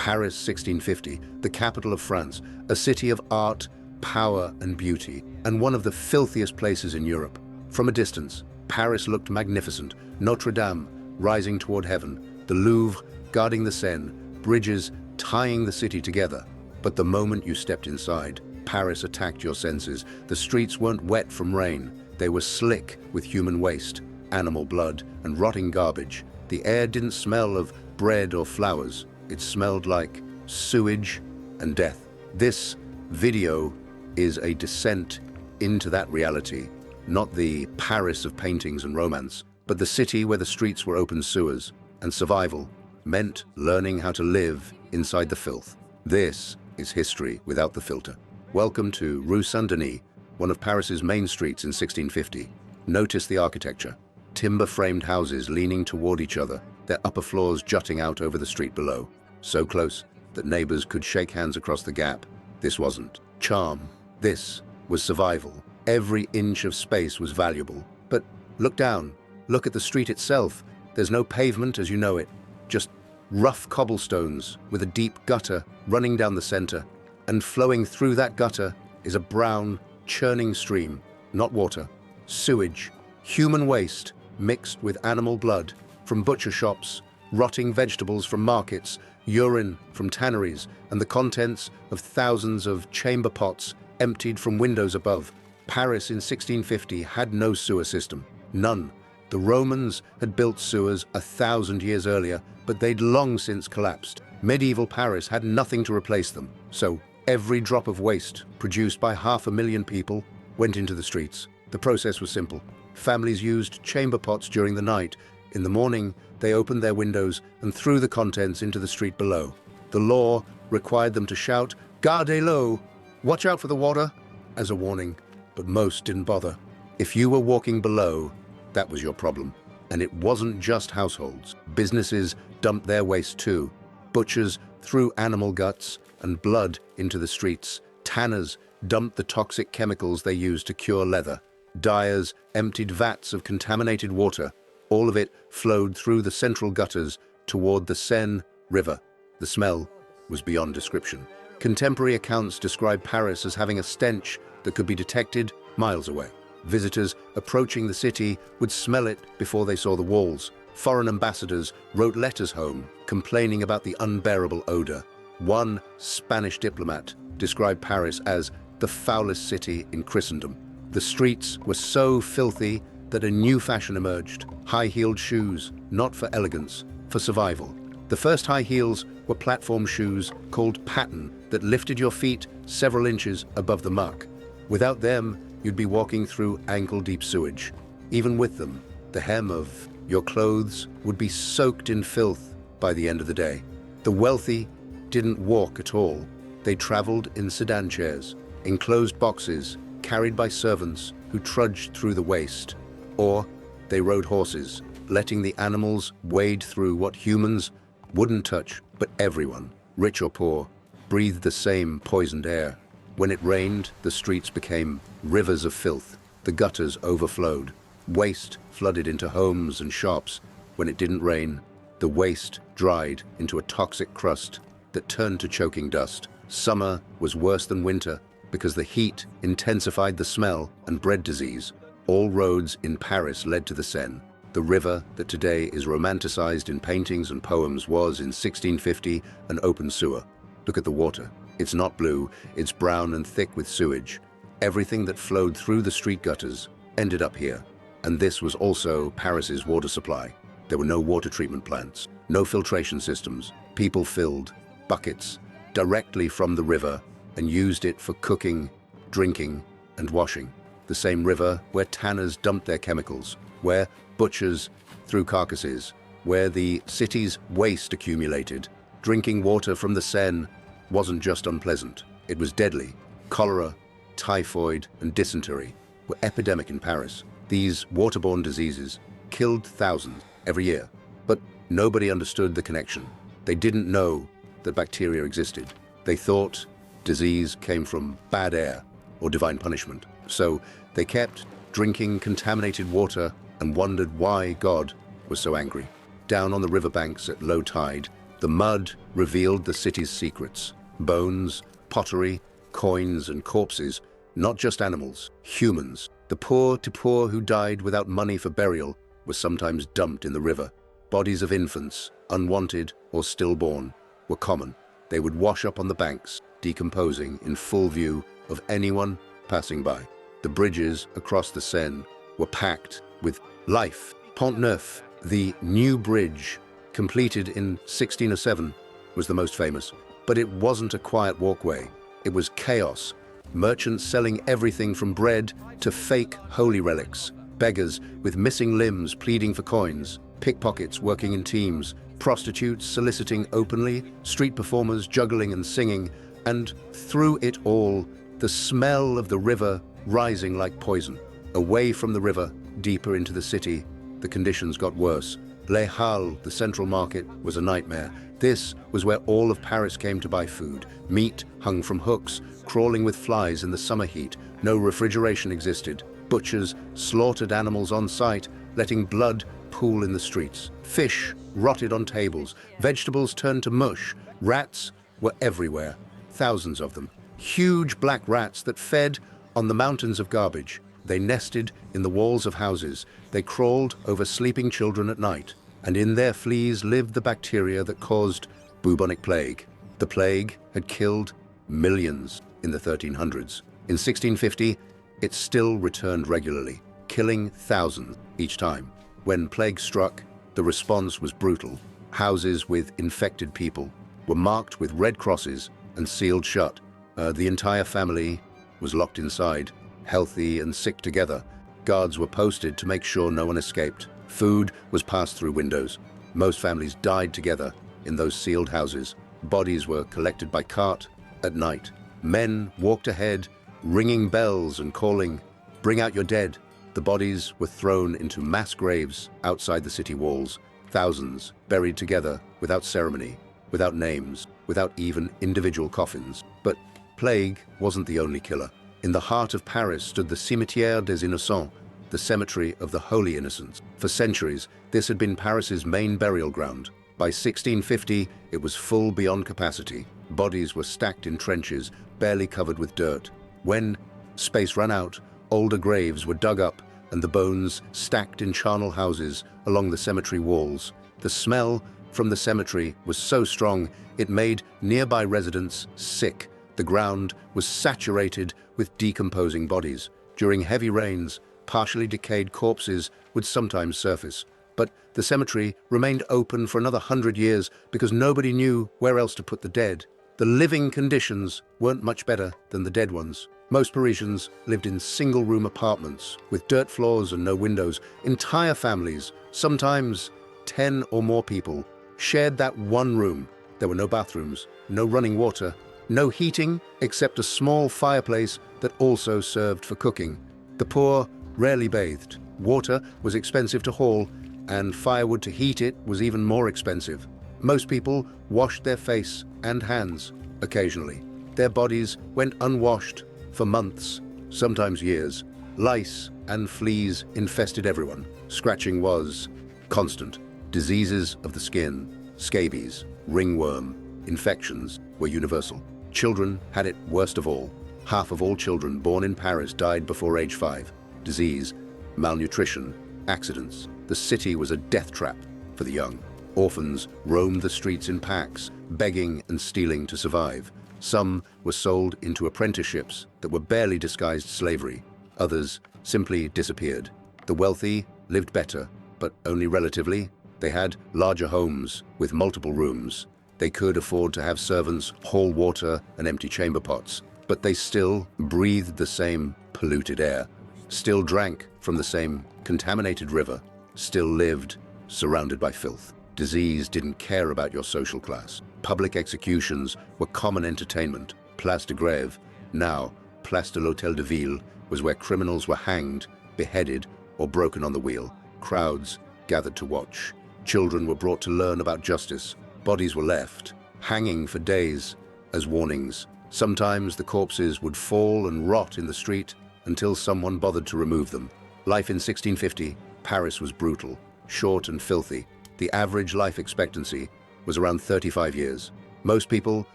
Paris, 1650, the capital of France, a city of art, power and beauty, and one of the filthiest places in Europe. From a distance, Paris looked magnificent. Notre Dame rising toward heaven, the Louvre guarding the Seine, bridges tying the city together. But the moment you stepped inside, Paris attacked your senses. The streets weren't wet from rain. They were slick with human waste, animal blood, and rotting garbage. The air didn't smell of bread or flowers. It smelled like sewage and death. This video is a descent into that reality, not the Paris of paintings and romance, but the city where the streets were open sewers, and survival meant learning how to live inside the filth. This is history without the filter. Welcome to Rue Saint-Denis, one of Paris's main streets in 1650. Notice the architecture. Timber-framed houses leaning toward each other, their upper floors jutting out over the street below. So close that neighbors could shake hands across the gap. This wasn't charm. This was survival. Every inch of space was valuable. But look down. Look at the street itself. There's no pavement as you know it. Just rough cobblestones with a deep gutter running down the center. And flowing through that gutter is a brown, churning stream. Not water. Sewage. Human waste mixed with animal blood from butcher shops, rotting vegetables from markets, urine from tanneries, and the contents of thousands of chamber pots emptied from windows above. Paris in 1650 had no sewer system. None. The Romans had built sewers 1,000 years earlier, but they'd long since collapsed. Medieval Paris had nothing to replace them. So every drop of waste produced by 500,000 people went into the streets. The process was simple. Families used chamber pots during the night. In the morning, they opened their windows and threw the contents into the street below. The law required them to shout, "Gardez-l'eau," watch out for the water, as a warning, but most didn't bother. If you were walking below, that was your problem. And it wasn't just households. Businesses dumped their waste too. Butchers threw animal guts and blood into the streets. Tanners dumped the toxic chemicals they used to cure leather. Dyers emptied vats of contaminated water. All of it flowed through the central gutters toward the Seine River. The smell was beyond description. Contemporary accounts describe Paris as having a stench that could be detected miles away. Visitors approaching the city would smell it before they saw the walls. Foreign ambassadors wrote letters home complaining about the unbearable odor. One Spanish diplomat described Paris as the foulest city in Christendom. The streets were so filthy that a new fashion emerged. High-heeled shoes, not for elegance, for survival. The first high heels were platform shoes called patten that lifted your feet several inches above the muck. Without them, you'd be walking through ankle-deep sewage. Even with them, the hem of your clothes would be soaked in filth by the end of the day. The wealthy didn't walk at all. They traveled in sedan chairs, enclosed boxes carried by servants who trudged through the waste. Or they rode horses, letting the animals wade through what humans wouldn't touch, but everyone, rich or poor, breathed the same poisoned air. When it rained, the streets became rivers of filth. The gutters overflowed. Waste flooded into homes and shops. When it didn't rain, the waste dried into a toxic crust that turned to choking dust. Summer was worse than winter because the heat intensified the smell and bred disease. All roads in Paris led to the Seine. The river that today is romanticized in paintings and poems was, in 1650, an open sewer. Look at the water. It's not blue, it's brown and thick with sewage. Everything that flowed through the street gutters ended up here. And this was also Paris's water supply. There were no water treatment plants, no filtration systems. People filled buckets directly from the river and used it for cooking, drinking, and washing. The same river where tanners dumped their chemicals, where butchers threw carcasses, where the city's waste accumulated. Drinking water from the Seine wasn't just unpleasant, it was deadly. Cholera, typhoid, and dysentery were epidemic in Paris. These waterborne diseases killed thousands every year, but nobody understood the connection. They didn't know that bacteria existed. They thought disease came from bad air or divine punishment. So they kept drinking contaminated water and wondered why God was so angry. Down on the riverbanks at low tide, The mud revealed the city's secrets. Bones, pottery, coins and corpses, not just animals, humans. The poor to poor who died without money for burial were sometimes dumped in the river. Bodies of infants, unwanted or stillborn, were common. They would wash up on the banks, decomposing in full view of anyone passing by. The bridges across the Seine were packed with life. Pont Neuf, the new bridge, completed in 1607, was the most famous. But it wasn't a quiet walkway. It was chaos. Merchants selling everything from bread to fake holy relics, beggars with missing limbs pleading for coins, pickpockets working in teams, prostitutes soliciting openly, street performers juggling and singing, and through it all, the smell of the river rising like poison. Away from the river, deeper into the city, the conditions got worse. Les Halles, the central market, was a nightmare. This was where all of Paris came to buy food. Meat hung from hooks, crawling with flies in the summer heat. No refrigeration existed. Butchers slaughtered animals on site, letting blood pool in the streets. Fish rotted on tables. Vegetables turned to mush. Rats were everywhere, thousands of them. Huge black rats that fed on the mountains of garbage. They nested in the walls of houses. They crawled over sleeping children at night. And in their fleas lived the bacteria that caused bubonic plague. The plague had killed millions in the 1300s. In 1650, it still returned regularly, killing thousands each time. When plague struck, the response was brutal. Houses with infected people were marked with red crosses and sealed shut. The entire family was locked inside, healthy and sick together. Guards were posted to make sure no one escaped. Food was passed through windows. Most families died together in those sealed houses. Bodies were collected by cart at night. Men walked ahead, ringing bells and calling, "Bring out your dead." The bodies were thrown into mass graves outside the city walls. Thousands buried together without ceremony, without names, without even individual coffins. But plague wasn't the only killer. In the heart of Paris stood the Cimetière des Innocents, the cemetery of the Holy Innocents. For centuries, this had been Paris's main burial ground. By 1650, it was full beyond capacity. Bodies were stacked in trenches, barely covered with dirt. When space ran out, older graves were dug up and the bones stacked in charnel houses along the cemetery walls. The smell from the cemetery was so strong, it made nearby residents sick. The ground was saturated with decomposing bodies. During heavy rains, partially decayed corpses would sometimes surface, but the cemetery remained open for another 100 years because nobody knew where else to put the dead. The living conditions weren't much better than the dead ones. Most Parisians lived in single-room apartments with dirt floors and no windows. Entire families, sometimes 10 or more people, shared that one room. There were no bathrooms, no running water, no heating except a small fireplace that also served for cooking. The poor rarely bathed. Water was expensive to haul, and firewood to heat it was even more expensive. Most people washed their face and hands occasionally. Their bodies went unwashed for months, sometimes years. Lice and fleas infested everyone. Scratching was constant. Diseases of the skin, scabies, ringworm, infections were universal. Children had it worst of all. Half of all children born in Paris died before age 5. Disease, malnutrition, accidents. The city was a death trap for the young. Orphans roamed the streets in packs, begging and stealing to survive. Some were sold into apprenticeships that were barely disguised slavery. Others simply disappeared. The wealthy lived better, but only relatively. They had larger homes with multiple rooms. They could afford to have servants haul water and empty chamber pots, but they still breathed the same polluted air, still drank from the same contaminated river, still lived surrounded by filth. Disease didn't care about your social class. Public executions were common entertainment. Place de Grève, now Place de l'Hôtel de Ville, was where criminals were hanged, beheaded, or broken on the wheel. Crowds gathered to watch. Children were brought to learn about justice. Bodies were left, hanging for days as warnings. Sometimes the corpses would fall and rot in the street until someone bothered to remove them. Life in 1650, Paris was brutal, short and filthy. The average life expectancy was around 35 years. Most people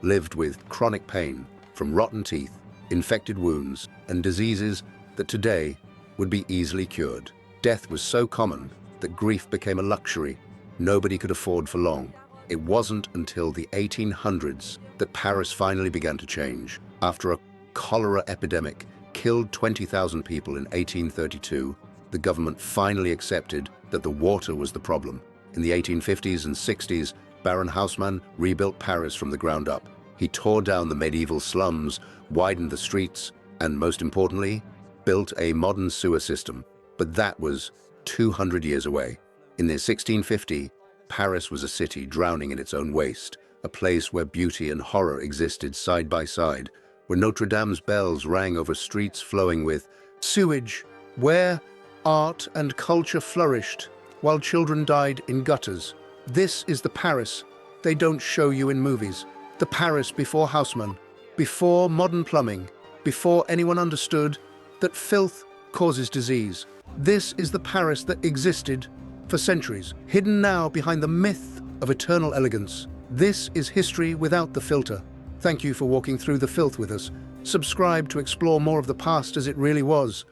lived with chronic pain from rotten teeth, infected wounds, and diseases that today would be easily cured. Death was so common that grief became a luxury nobody could afford for long. It wasn't until the 1800s that Paris finally began to change. After a cholera epidemic killed 20,000 people in 1832, the government finally accepted that the water was the problem. In the 1850s and 60s, Baron Haussmann rebuilt Paris from the ground up. He tore down the medieval slums, widened the streets, and most importantly, built a modern sewer system. But that was 200 years away. In the 1650, Paris was a city drowning in its own waste, a place where beauty and horror existed side by side, where Notre Dame's bells rang over streets flowing with sewage, where art and culture flourished while children died in gutters. This is the Paris they don't show you in movies. The Paris before Haussmann, before modern plumbing, before anyone understood that filth causes disease. This is the Paris that existed for centuries, hidden now behind the myth of eternal elegance. This is history without the filter. Thank you for walking through the filth with us. Subscribe to explore more of the past as it really was.